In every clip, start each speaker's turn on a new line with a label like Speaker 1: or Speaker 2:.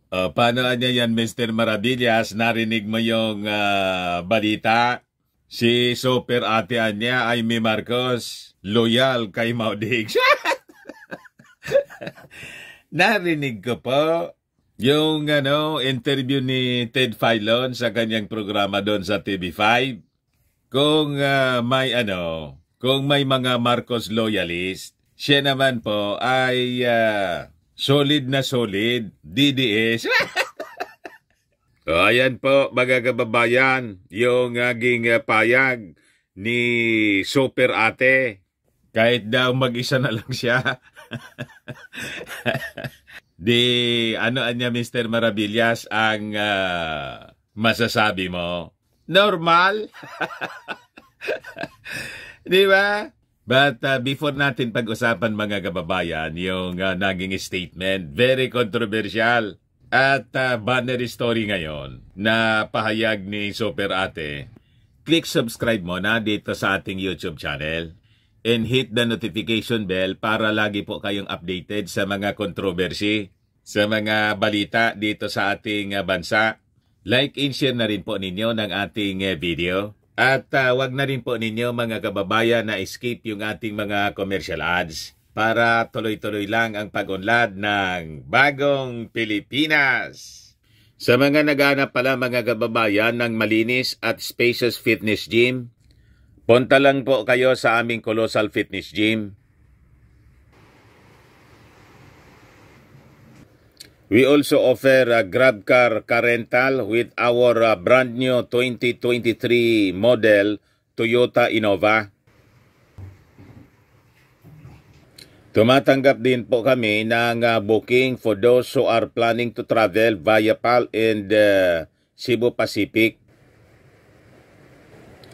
Speaker 1: Paano niya yan, Mr. Maravillas? Narinig mo yung balita? Si Super Ate Anya ay may Marcos, loyal kay Maudig. Narinig ko po yung interview ni Ted Filon sa kanyang programa doon sa TV5. Kung kung may mga Marcos loyalist, siya naman po ay solid na solid, DDS. Ayan po, mga kababayan, yung aking payag ni Super Ate. Kahit daw mag-isa na lang siya. Niya, Mr. Maravillas, ang masasabi mo? Normal? Di ba? But before natin pag-usapan, mga kababayan, yung naging statement, very controversial. At banner story ngayon na pahayag ni Super Ate, click subscribe mo na dito sa ating YouTube channel and hit the notification bell para lagi po kayong updated sa mga controversy, sa mga balita dito sa ating bansa. Like and share na rin po ninyo ng ating video. At wag na rin po ninyo, mga kababayan, na skip yung ating mga commercial ads para tuloy-tuloy lang ang pag-unlad ng Bagong Pilipinas. Sa mga naghahanap pala, mga kababayan, ng malinis at spacious fitness gym, punta lang po kayo sa aming Colossal Fitness Gym. We also offer a grab car rental with our brand new 2023 model Toyota Innova. Tumatanggap din po kami ng booking for those who are planning to travel via PAL and Cebu Pacific.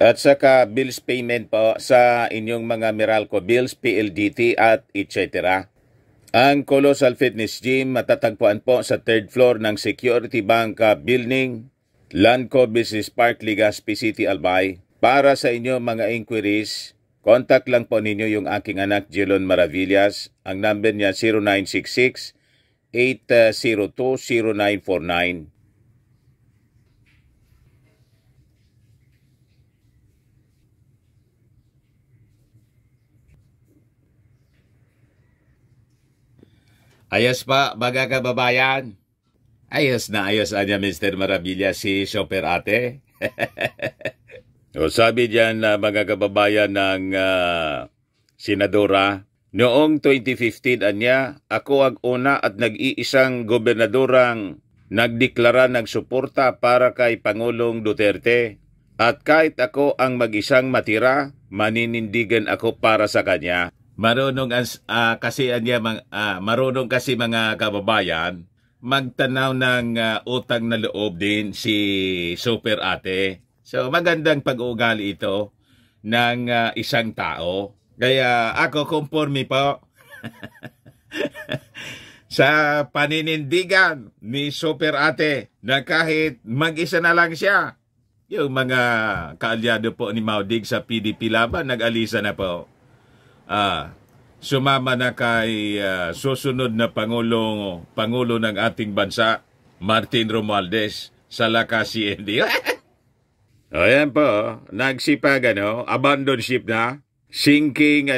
Speaker 1: At saka bills payment po sa inyong mga Meralco bills, PLDT at etc. Ang Colossal Fitness Gym matatagpuan po sa 3rd floor ng Security Bank Building, Lanco Business Park, Legazpi City, Albay. Para sa inyong mga inquiries, contact lang po ninyo yung aking anak, Jelon Maravillas. Ang number niya 0966-802-0949. Ayos pa, mga kababayan. Ayos na Mr. Maravillas, si Super Ate. O sabi diyan, mga kababayan ng senadora, noong 2015 anya, ako ang una at nag-iisang gobernadorang nagdeklara ng suporta para kay Pangulong Duterte. At kahit ako ang mag-isang matira, maninindigan ako para sa kanya. Marunong kasi mga kababayan magtanaw ng utang na loob din si Super Ate. So magandang pag-uugali ito ng isang tao. Kaya ako conforme po sa paninindigan ni Super Ate na kahit mag-isa na lang siya. Yung mga kaalyado po ni Maudig sa PDP laban, nag-alisa na po. Sumama na kay susunod na Pangulo ng ating bansa, Martin Romualdez, sa Lakas CND. Ayan po, nagsipag abandon ship na, sinking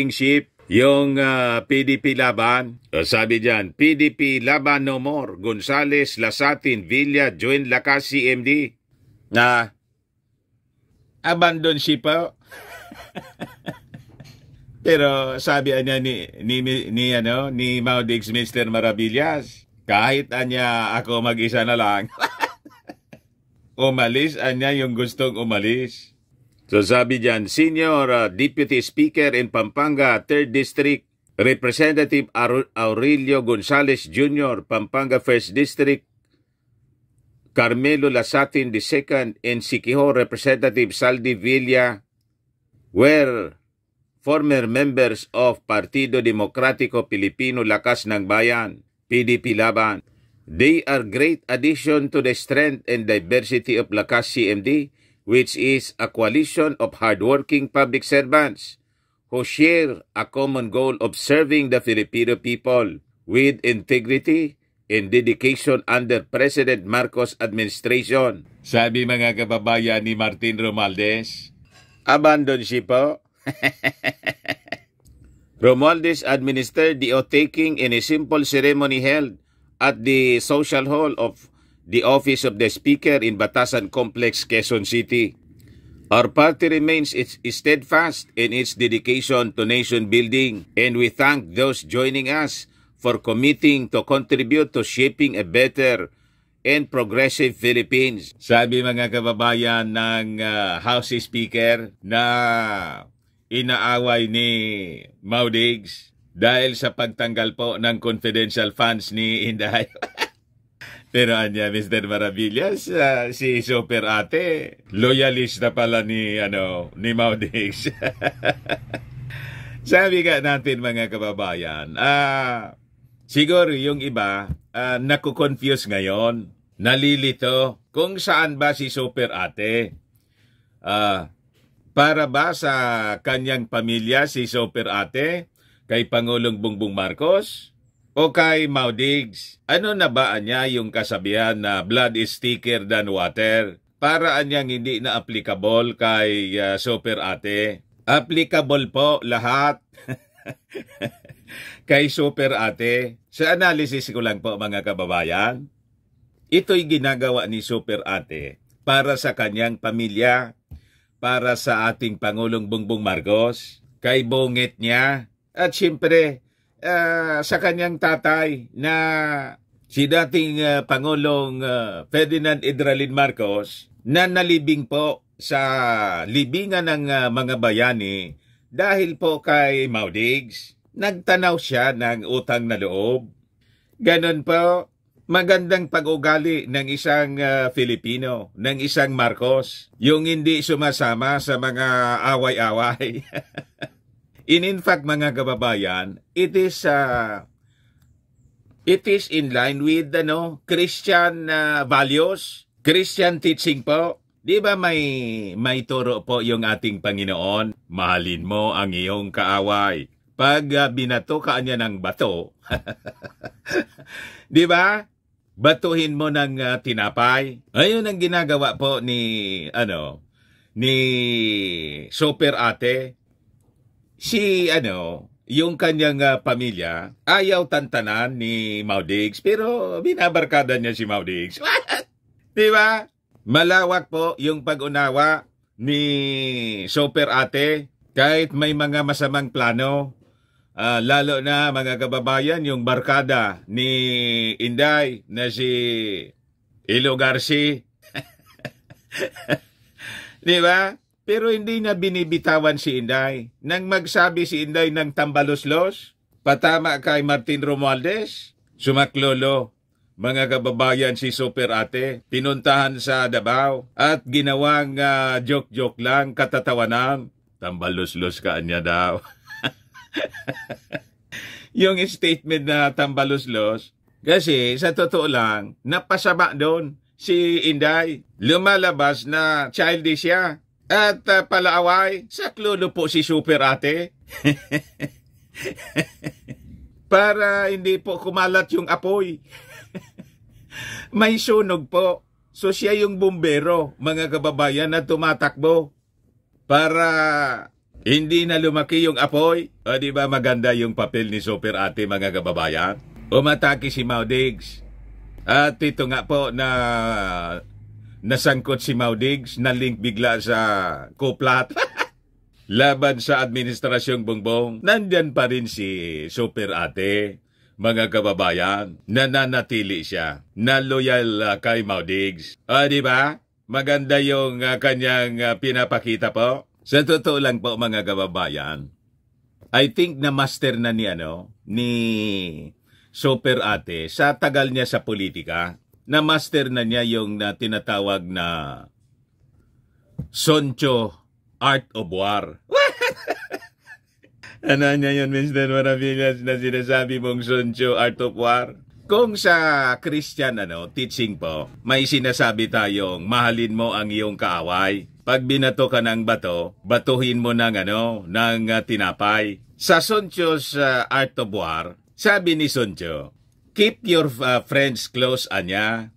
Speaker 1: ship, yung PDP laban. Sabi diyan, PDP laban no more, Gonzales, Lasatin, Villa, join Lakas CMD. Na abandon ship po. Pero sabi niya ni Maudig's Mr. Maravillas, kahit anya ako mag-isa na lang. Umalis anya yung gustong umalis. So sabi diyan, Senior Deputy Speaker in Pampanga 3rd District, Representative Aurelio Gonzales Jr., Pampanga 1st District, Carmelo Lasatin II, and Siquijor Representative Saldi Villa were former members of Partido Demokratiko Pilipino Lakas ng Bayan, PDP Laban. They are great addition to the strength and diversity of Lakas CMD, which is a coalition of hardworking public servants who share a common goal of serving the Filipino people with integrity, and dedication under President Marcos administration. Sabi mga kababayan ni Martin Romualdez. Abandon siya po. Romualdez administered the oath-taking in a simple ceremony held at the social hall of the office of the Speaker in Batasan Complex, Quezon City. Our party remains steadfast in its dedication to nation building, and we thank those joining us for committing to contribute to shaping a better and progressive Philippines. Sabi mga kababayan ng House Speaker na inaaway ni Maudigs dahil sa pagtanggal po ng confidential funds ni Inday. Pero anya, Mr. Maravillas, si Super Ate, loyalista pala ni Maudigs. Sabi ka natin mga kababayan, siguro yung iba, nakukonfuse ngayon, nalilito kung saan ba si Super Ate. Para ba sa kanyang pamilya si Super Ate, kay Pangulong Bongbong Marcos, o kay Maudigs? Ano na ba niya yung kasabihan na blood is thicker than water? Para anyang hindi na applicable kay Super Ate. Applicable po lahat kay Super Ate. Sa analysis ko lang po mga kababayan, ito'y ginagawa ni Super Ate para sa kanyang pamilya, para sa ating Pangulong Bongbong Marcos, kay bongit niya, at siyempre, sa kanyang tatay na si dating Pangulong Ferdinand Idralin Marcos na nalibing po sa libingan ng mga bayani dahil po kay Maudigs. Nagtanaw siya ng utang na loob. Ganon po, magandang pag-ugali ng isang Filipino, ng isang Marcos, yung hindi sumasama sa mga away-away. In fact, mga kababayan, it is in line with Christian values, Christian teaching po. Di ba may turo po yung ating Panginoon? Mahalin mo ang iyong kaaway. Pag binato ka niya ng bato, di ba? Batuhin mo ng tinapay. Ayun ang ginagawa po ni Super Ate. Si yung kanyang pamilya, ayaw tantanan ni Maudigs, pero binabarkada niya si Maudigs. Di ba? Malawak po yung pag-unawa ni Super Ate, kahit may mga masamang plano. Lalo na mga kababayan, yung barkada ni Inday na si Ilo Garci. Di ba? Pero hindi na binibitawan si Inday. Nang magsabi si Inday ng tambaluslos, patama kay Martin Romualdez, sumaklolo. Mga kababayan, si Super Ate, pinuntahan sa Davao at ginawang joke-joke lang, katatawanan. Tambaluslos ka niya daw. Yung statement na tambaluslos, kasi sa totoo lang, napasama doon si Inday. Lumalabas na childish siya. At palaaway, saklolo po si Super Ate. Para hindi po kumalat yung apoy. May sunog po. So siya yung bumbero, mga kababayan, na tumatakbo. Para hindi na lumaki yung apoy. O di ba maganda yung papel ni Super Ate, mga kababayan? Umatake si Maudigs. At ito nga po na nasangkot si Maudigs, na-link bigla sa kuplat. Laban sa administrasyong Bongbong, nandyan pa rin si Super Ate, mga kababayan, nananatili siya, na loyal kay Maudigs. Di ba? Maganda yung kanyang pinapakita po. Sa totoo lang po, mga kababayan, I think na master na ni Super Ate sa tagal niya sa politika. Na master na niya yung tinatawag na Soncho Art of War. Ano niya yun, Mr. Maravillas, na sinasabi mong Soncho Art of War? Kung sa Christian teaching po, may sinasabi tayong mahalin mo ang iyong kaaway. Pag binato ka ng bato, batuhin mo ng tinapay. Sa Soncho's Art of War, sabi ni Soncho, keep your friends close, anya,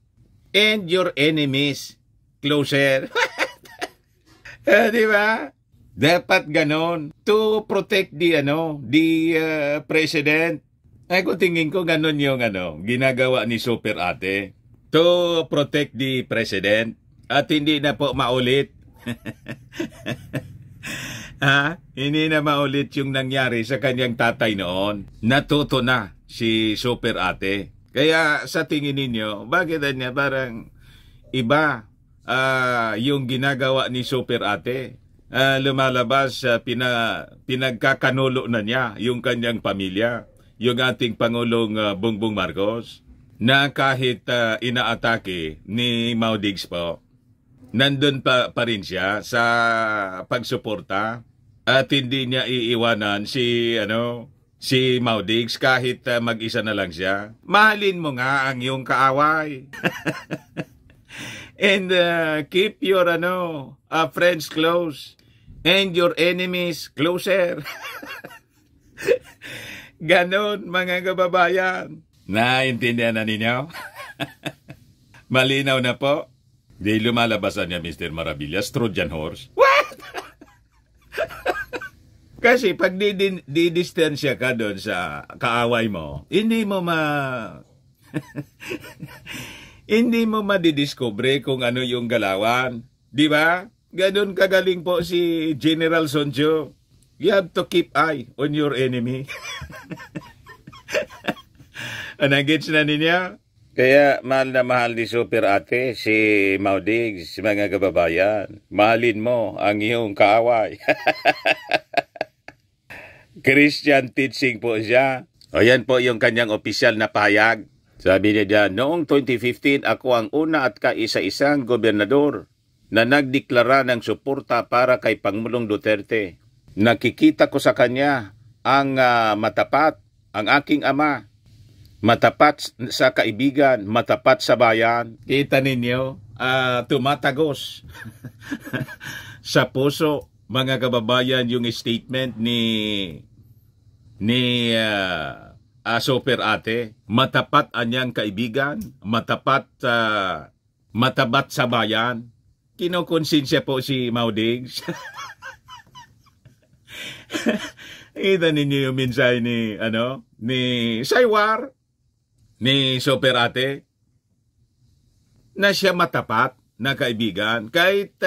Speaker 1: and your enemies closer. Di ba? Dapat ganon to protect the president. Ay, kung tingin ko ganon yung ginagawa ni Super Ate to protect the president at hindi na po maulit. Hindi na maulit yung nangyari sa kanyang tatay noon. Natuto na si Super Ate. Kaya sa tingin ninyo, bakit niya parang iba yung ginagawa ni Super Ate? Lumalabas, pinagkakanulo na niya yung kanyang pamilya, yung ating Pangulong Bongbong Marcos, na kahit inaatake ni Mau Diggs po, nandun pa rin siya sa pagsuporta at hindi niya iiwanan si Mau Diggs kahit mag-isa na lang siya. Mahalin mo nga ang iyong kaaway. And keep your friends close and your enemies closer. Ganon, mga kababayan. Naintindihan na ninyo? Malinaw na po? Di lumalabasan niya, Mr. Maravillas, Trojan horse. What? Kasi pag di-distansya ka doon sa kaaway mo, hindi mo hindi mo madidiscover kung ano yung galawan. Di ba? Ganon kagaling po si General Sonjo. You have to keep eye on your enemy. Nag-gets na ninyo? Kaya mahal na mahal ni Super Ate si Mau Diggs, mga kababayan. Mahalin mo ang iyong kaaway. Christian teaching po siya. O yan po yung kanyang opisyal na pahayag. Sabi niya dyan, noong 2015 ako ang una at kaisa-isang gobernador na nagdeklara ng suporta para kay Pangulong Duterte. Nakikita ko sa kanya ang matapat, ang aking ama. Matapat sa kaibigan, matapat sa bayan. Kita ninyo, tumatagos sa puso, mga kababayan, yung statement ni Super Ate. Matapat anyang kaibigan, matapat sa bayan. Kinokonsensya po si Mau Diggs. Kita ninyo yung mensahe ni Saywar, ni Super Ate, na siya matapat na kaibigan. Kahit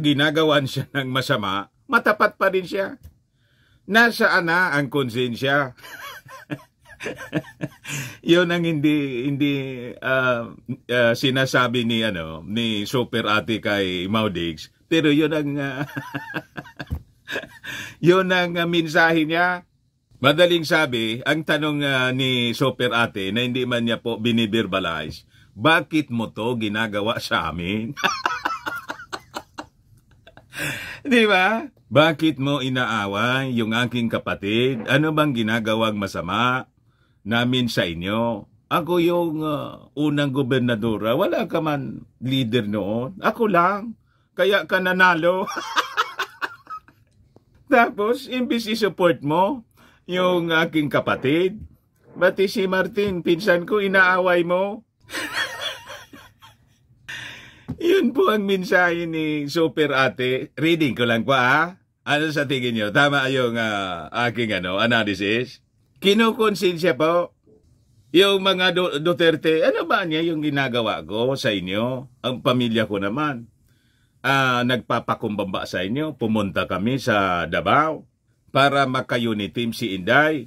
Speaker 1: ginagawan siya ng masama, matapat pa rin siya. Nasaan na ang konsensya? Yun ang hindi sinasabi ni Super Ate kay Mau Diggs. Pero yun ang yun ang mensahe niya. Madaling sabi, ang tanong ni Super Ate na hindi man niya po biniverbalize, bakit mo to ginagawa sa amin? Di ba? Bakit mo inaaway yung aking kapatid? Ano bang ginagawang masama namin sa inyo? Ako yung unang gobernadora. Wala ka man leader noon. Ako lang. Kaya ka nanalo. Tapos, imbis i-support mo yung aking kapatid, pati si Martin, pinsan ko, inaaway mo. Yun po ang mensahe ni Super Ate. Reading ko lang pa, Ano sa tingin nyo? Tama yung aking analysis? Kinukonsensya po yung mga Duterte. Ano ba niya yung ginagawa ko sa inyo? Ang pamilya ko naman. Nagpapakumbaba sa inyo. Pumunta kami sa Davao para maka-uniteam si Inday.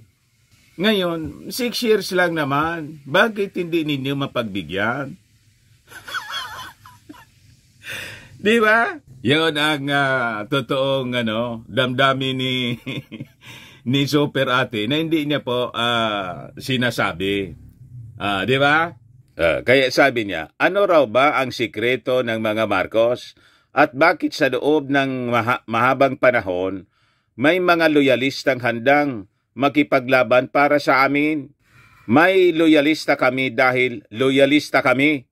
Speaker 1: Ngayon, 6 years lang naman. Bakit hindi ninyo mapagbigyan? Di ba? Yun ang totoong damdamin ni Super Ate na hindi niya po sinasabi. Di ba? Kaya sabi niya, ano raw ba ang sikreto ng mga Marcos at bakit sa loob ng mahabang panahon may mga loyalistang handang makipaglaban para sa amin? May loyalista kami dahil loyalista kami.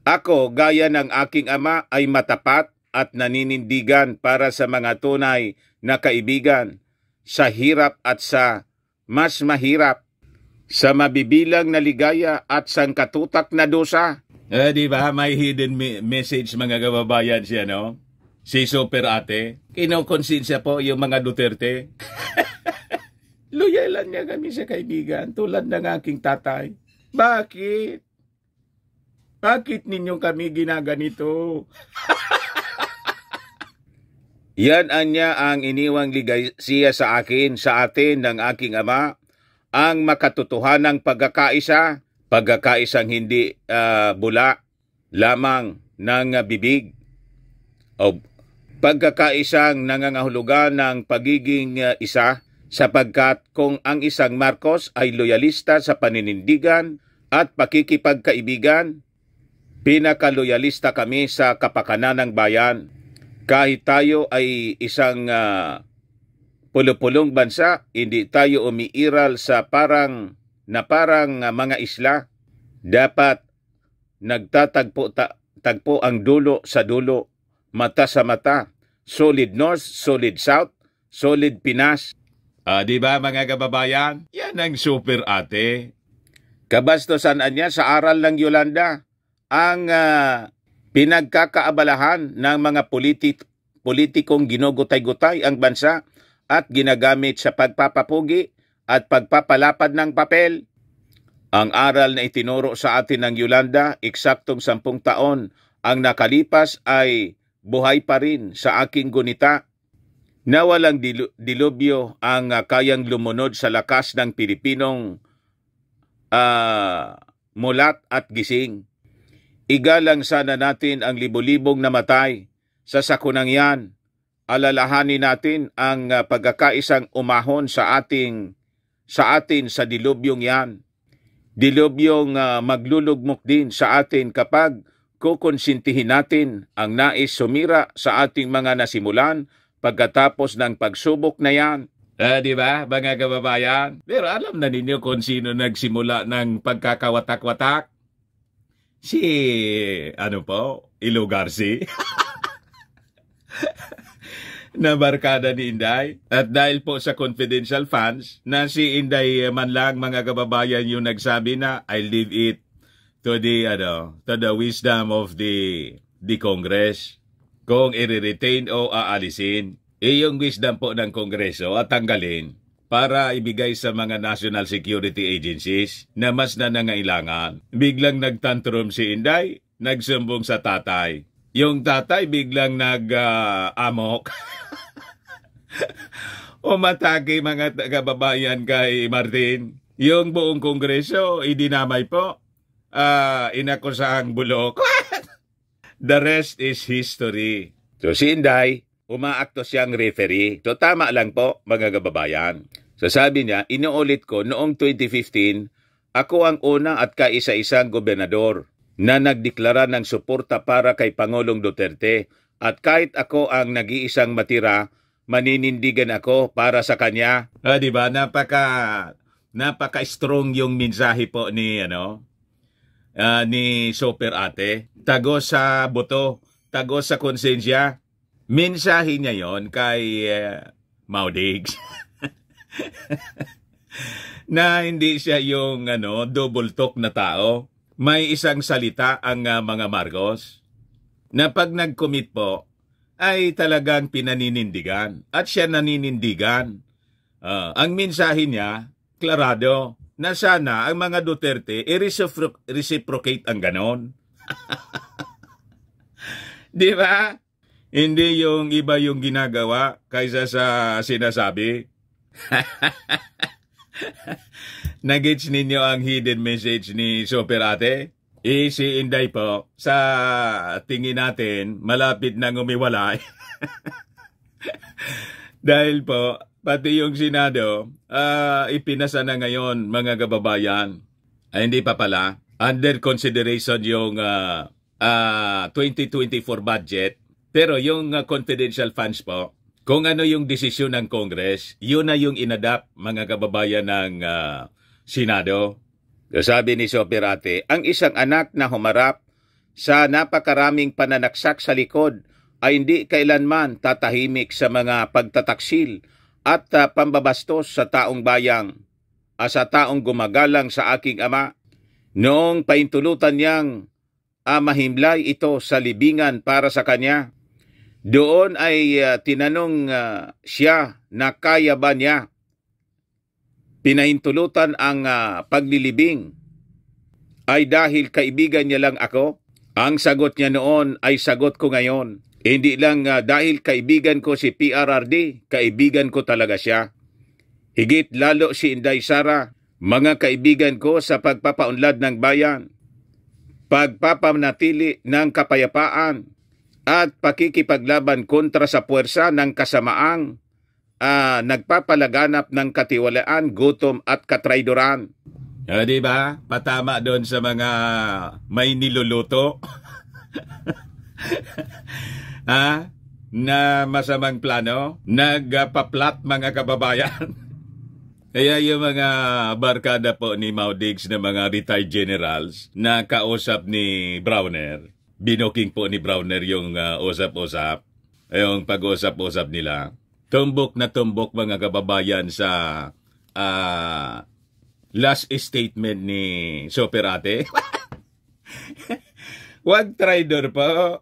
Speaker 1: Ako, gaya ng aking ama, ay matapat at naninindigan para sa mga tunay na kaibigan, sa hirap at sa mas mahirap. sa mabibilang na ligaya at sangkatutak na dosa. Di ba? May hidden message mga kababayan siya, no? Si Super Ate. Kinokonsensya po yung mga Duterte. Loyalan niya kami sa kaibigan, tulad ng aking tatay. Bakit? Bakit ninyo kami ginaganito? Yan anya ang iniwang ligaya sa akin, sa atin ng aking ama, ang makatotohanang pagkakaisa, pagkakaisang hindi bula lamang ng bibig, o pagkakaisang nangangahulugan ng pagiging isa, sapagkat kung ang isang Marcos ay loyalista sa paninindigan at pakikipagkaibigan, pinakaloyalista kami sa kapakanan ng bayan. Kahit tayo ay isang pulupulong bansa, hindi tayo umiiral sa parang mga isla. Dapat nagtatagpo ang dulo sa dulo, mata sa mata, solid North, solid South, solid Pinas. Di ba mga kababayan? Yan ang Super Ate. Kabastosan niya sa aral ng Yolanda ang pinagkakaabalahan ng mga politikong ginugutay-gutay ang bansa at ginagamit sa pagpapapugi at pagpapalapad ng papel. Ang aral na itinuro sa atin ng Yolanda, eksaktong 10 taon ang nakalipas, ay buhay pa rin sa aking gunita, na walang dilubyo ang kayang lumunod sa lakas ng Pilipinong mulat at gising. Igalang sana natin ang libo-libong namatay sa sakunang yan. Alalahanin natin ang pagkakaisang umahon sa atin sa dilubyong yan. Dilubyong maglulugmok din sa atin kapag kukonsintihin natin ang nais sumira sa ating mga nasimulan pagkatapos ng pagsubok na yan. Di ba, mga kababayan? Pero alam na ninyo kung sino nagsimula ng pagkakawatak-watak? Si, Ilogarci. Na barkada ni Inday. At dahil po sa confidential funds, na si Inday man lang, mga kababayan, yung nagsabi na, I leave it to the wisdom of the Congress. Kung i-retain o aalisin. Yung wisdom po ng Kongreso at tanggalin para ibigay sa mga national security agencies na mas nangangailangan. Biglang nagtantrum si Inday, nagsumbong sa tatay. Yung tatay biglang nag-amok. Umatake mga kababayan kay Martin. Yung buong Kongreso, idinamay po. Inakusahang bulok. The rest is history. So si Inday, umaakto siyang referee. So tama lang po, mga kababayan. So sabi niya, inuulit ko, noong 2015, ako ang una at kaisa-isang gobernador na nagdeklara ng suporta para kay Pangulong Duterte. At kahit ako ang nag-iisang matira, maninindigan ako para sa kanya. Diba? Napaka-strong yung mensahe po ni Super Ate. Tago sa boto, tago sa konsensya. Mensahe niya yon kay Maudigs. Na hindi siya yung double talk na tao. May isang salita ang mga Marcos na pag nag-commit po ay talagang pinaninindigan at siya naninindigan. Ang mensahe niya, klarado, na sana ang mga Duterte i-reciprocate ang ganon. Di ba? Hindi yung iba yung ginagawa kaysa sa sinasabi. Nagets ninyo ang hidden message ni Super Ate? Si Inday po, sa tingin natin, malapit nang umiwalay. Dahil po, pati yung Senado, ipinasa na ngayon, mga kababayan. Hindi pa pala. Under consideration yung 2024 budget. Pero yung confidential funds po, kung ano yung desisyon ng Congress, yun na yung inadapt, mga kababayan ng Senado. Sabi ni Super Ate, ang isang anak na humarap sa napakaraming pananaksak sa likod ay hindi kailanman tatahimik sa mga pagtataksil at pambabastos sa taong bayang. sa taong gumagalang sa aking ama. Noong paintulutan niyang mahimlay ito sa libingan para sa kanya, doon ay tinanong siya na kaya ba niya pinahintulutan ang paglilibing ay dahil kaibigan niya lang ako? Ang sagot niya noon ay sagot ko ngayon. Hindi lang dahil kaibigan ko si PRRD, kaibigan ko talaga siya. Higit lalo si Inday Sara, mga kaibigan ko sa pagpapaunlad ng bayan, pagpapanatili ng kapayapaan, at pakikipaglaban kontra sa puwersa ng kasamaang nagpapalaganap ng katiwalaan, gutom at katraidoran. Di ba? Patama doon sa mga may niluluto. Na masamang plano, nagpaplat mga kababayan. Kaya yung mga barkada po ni Maudigs na mga retired generals na kausap ni Browner, binoking po ni Browner yung usap-usap, yung pag-usap-usap nila. Tumbok na tumbok mga kababayan sa last statement ni Superate. Wag traidor po.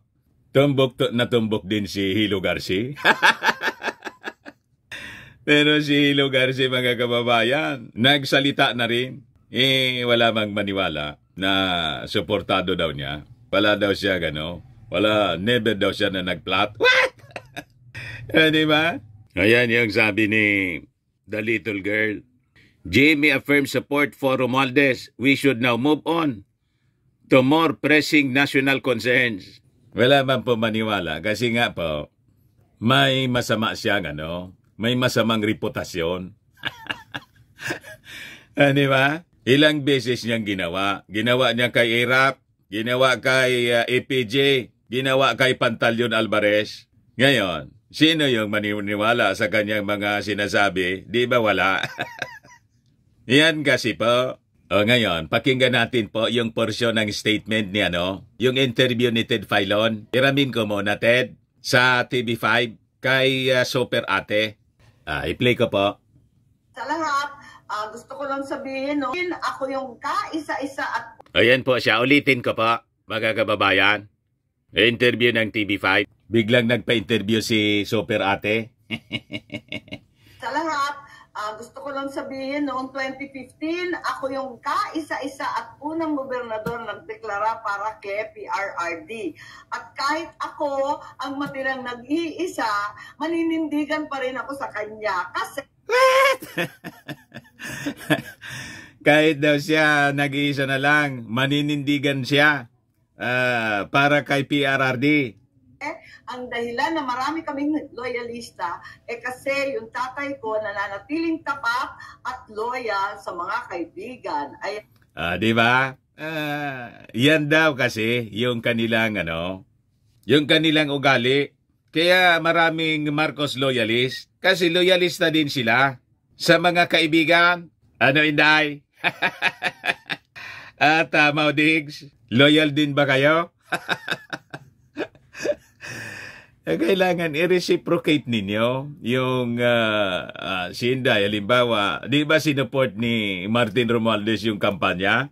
Speaker 1: Tumbok na tumbok din si Hilo Garci. Pero si Hilo Garci mga kababayan, nagsalita na rin. Wala mang maniwala na suportado daw niya. Wala daw siya never daw siya na nagplat. What? Di ba? Ayan yung sabi ni The Little Girl. Jamie affirms support for Romualdez. We should now move on to more pressing national concerns. Wala man po maniwala kasi nga po, may masama siya may masamang reputasyon. Di ba? Ilang beses niyang ginawa. Ginawa niya kay Irap, ginawa kay APJ, ginawa kay Pantaleon Alvarez. Ngayon, sino yung maniniwala sa kanyang mga sinasabi? Di ba wala? Yan kasi po. Ngayon, pakinggan natin po yung portion ng statement ni yung interview ni Ted Filon. Iramin ko muna, Ted, sa TV5 kay Superate. I-play ko po.
Speaker 2: Sa lahat, gusto ko lang sabihin, ako yung kaisa-isa at...
Speaker 1: Ayan po siya, ulitin ko po, mga kababayan. Interview ng TV5. Biglang nagpa-interview si Superate.
Speaker 2: Sa lahat, gusto ko lang sabihin, noong 2015, ako yung kaisa-isa at unang gobernador nagdeklara para kay PRRD. At kahit ako ang matirang nag-iisa, maninindigan pa rin ako sa kanya. Kasi...
Speaker 1: Kahit daw siya nag-iisa na lang, maninindigan siya para kay PRRD.
Speaker 2: Ang dahilan na marami kaming loyalista kasi yung tatay ko nananatiling tapat at loyal sa mga kaibigan.
Speaker 1: Di ba? Yan daw kasi yung kanilang yung kanilang ugali. Kaya maraming Marcos loyalist kasi loyalista din sila sa mga kaibigan. Inday? At Maudigs, loyal din ba kayo? Kailangan i-reciprocate ninyo yung si Inday. Halimbawa, di ba sinuport ni Martin Romualdez yung kampanya?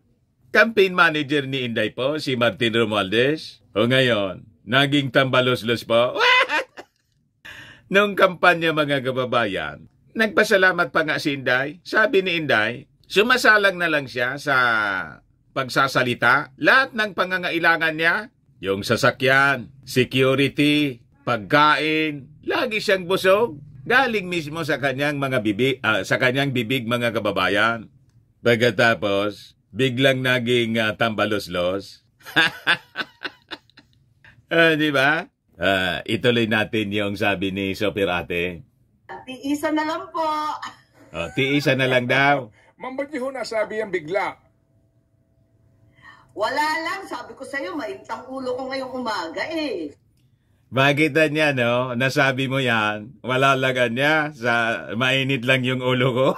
Speaker 1: Campaign manager ni Inday po, si Martin Romualdez. O ngayon, naging tambalos-los po. Nung kampanya mga kababayan, nagpasalamat pa nga si Inday. Sabi ni Inday, sumasalang na lang siya sa pagsasalita. Lahat ng pangangailangan niya, yung sasakyan, security, pagkain, lagi siyang busog. Galing mismo sa kanyang sa kanyang bibig mga kababayan. Pagkatapos, biglang naging tambalos-los. Di ba? Ituloy natin yung sabi ni Superate.
Speaker 2: Tiisan na lang po.
Speaker 1: Tiisan na lang daw.
Speaker 3: Ma'am, ba't niyo nasabi yan bigla?
Speaker 2: Wala lang, sabi ko sa'yo, maintang ulo ko ngayong umaga eh.
Speaker 1: Makita niya, nasabi mo yan, wala lang niya, mainit lang yung ulo ko.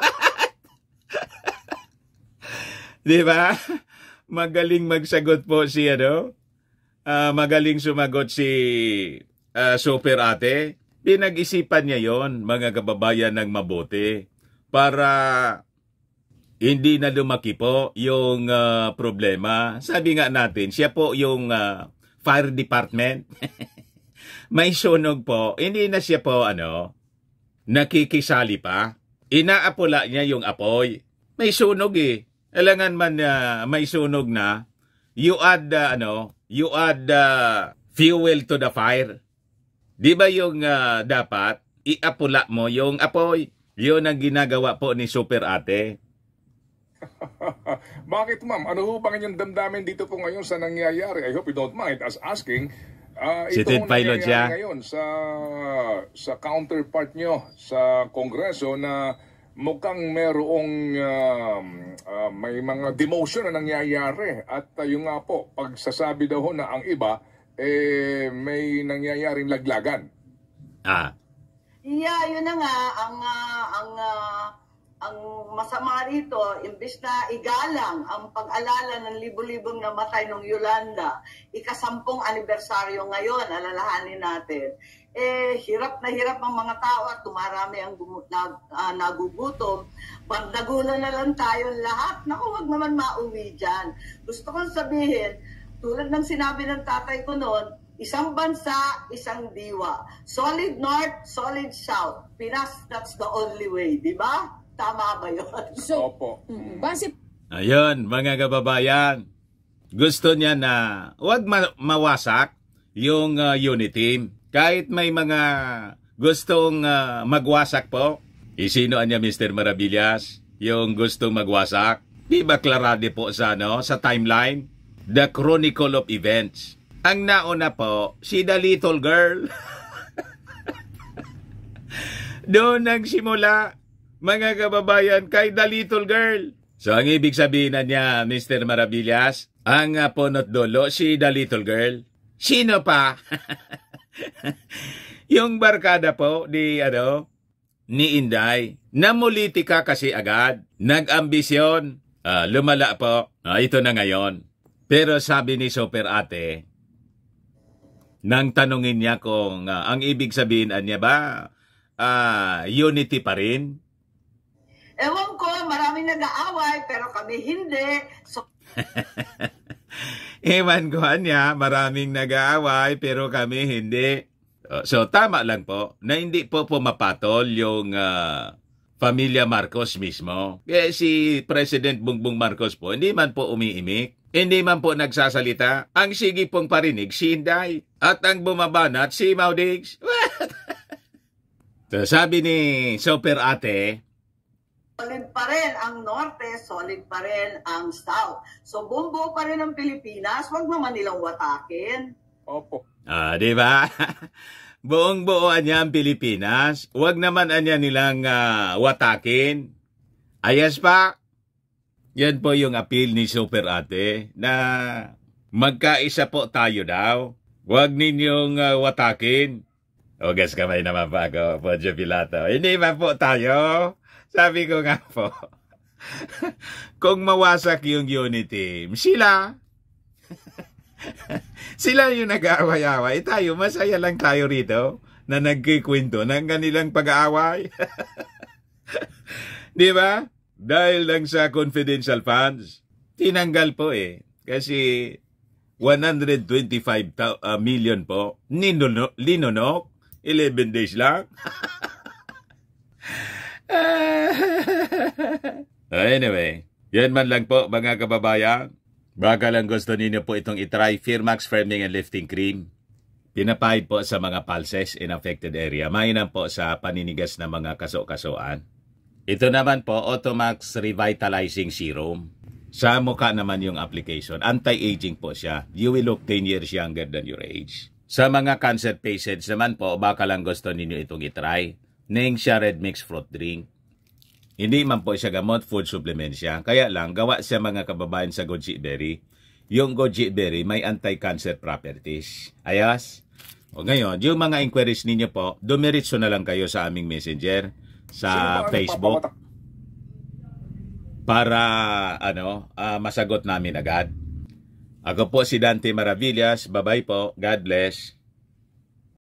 Speaker 1: Di ba? Magaling magsagot po si, magaling sumagot si Superate. Pinag-isipan niya yon mga kababayan ng mabuti, para hindi na lumaki po yung problema. Sabi nga natin, siya po yung fire department. May sunog po. Hindi na siya po nakikisali pa. Inaapula niya yung apoy. May sunog eh. Alangan man may sunog na, you add fuel to the fire. Di ba yung dapat iapula mo yung apoy? Yun ang ginagawa po ni Super Ate.
Speaker 3: Bakit ma'am? Ano ho ba kanyang damdamin dito po ngayon sa nangyayari? I hope you don't mind us asking. Ito
Speaker 1: Seated
Speaker 3: ho
Speaker 1: pilot
Speaker 3: nangyayari
Speaker 1: siya
Speaker 3: ngayon sa counterpart nyo sa Kongreso na mukhang merong may mga demotion na nangyayari. At yung nga po, pagsasabi daw ho na ang iba, may nangyayaring laglagan.
Speaker 2: Yeah, yun na nga, ang masama rito, imbis na igalang ang pag-alala ng libo-libong namatay ng Yolanda, ika-10 anibersaryo ngayon, alalahanin natin, hirap na hirap ang mga tao at tumarami ang nagugutom. Pagdagulan na lang tayo lahat. Naku, wag naman mauwi dyan. Gusto kong sabihin, tulad ng sinabi ng tatay ko noon, isang bansa, isang diwa. Solid North, solid South. Pinas, that's the only way, di ba? Tama ba yun?
Speaker 4: So,
Speaker 3: Opo.
Speaker 4: base
Speaker 1: Ayun, mga kababayan. Gusto niya na huwag mawasak yung unit team. Kahit may mga gustong magwasak po. Isinoan niya Mr. Maravillas yung gustong magwasak. Di ba klarade po sa timeline? The Chronicle of Events. Ang nauna po, si The Little Girl. Doon nagsimula, mga kababayan, kay The Little Girl. So, ang ibig sabihin na niya, Mr. Maravillas, ang punot dulo, si The Little Girl. Sino pa? Yung barkada po ni Inday. Namulitika kasi agad. Nag-ambisyon. Lumala po. Ito na ngayon. Pero sabi ni Super Ate, nang tanungin niya kung ang ibig sabihin niya ba, unity pa rin?
Speaker 2: Ewan ko, maraming nag-aaway, pero kami hindi. So,
Speaker 1: Ewan ko niya, maraming nag-aaway, pero kami hindi. So, tama lang po, na hindi po pumapatol yung pamilya Marcos mismo. Kaya si President Bongbong Marcos po, hindi man po umiimik. Hindi man po nagsasalita. Ang sige pong parinig, si Inday. At ang bumabanat, si Maudigs. So, sabi ni Super Ate,
Speaker 2: solid pa rin ang Norte, solid pa rin ang South. So, bumbo pa rin ang Pilipinas, wag naman nilang watakin.
Speaker 3: Opo.
Speaker 1: Di ba? Buong-buo niya ang Pilipinas. Wag naman niya nilang watakin. Ayos pa. Yan po yung appeal ni Super Ate na magkaisa po tayo daw. Huwag ninyong watakin. Gas kamay naman pa ako, Poncio Pilato. Hindi man po tayo. Sabi ko nga po, kung mawasak yung unity, sila. Sila yung nag-aaway-aaway. Tayo, masaya lang tayo rito na nagkikwento ng kanilang pag-aaway. Di ba? Dahil lang sa confidential funds, tinanggal po Kasi 125 million po, linunok, 11 days lang. Anyway, yan man lang po mga kababayan. Baka lang gusto ninyo po itong itry, Firmax Firming and Lifting Cream. Pinapahid po sa mga pulses in affected area. Mainam po sa paninigas na mga kaso-kasoan. Ito naman po, Automax Revitalizing Serum. Sa mukha naman yung application. Anti-aging po siya. You will look 10 years younger than your age. Sa mga cancer patients naman po, baka lang gusto ninyo itong itry. Ning siya Red Mix Fruit Drink. Hindi man po siya gamot, food supplement siya. Kaya lang, gawa siya mga kababayan sa goji berry. Yung goji berry may anti-cancer properties. Ayos? O ngayon, yung mga inquiries ninyo po, dumiritso na lang kayo sa aming messenger sa Facebook para masagot namin agad. Ako po si Dante Maravillas. Bye-bye po. God bless.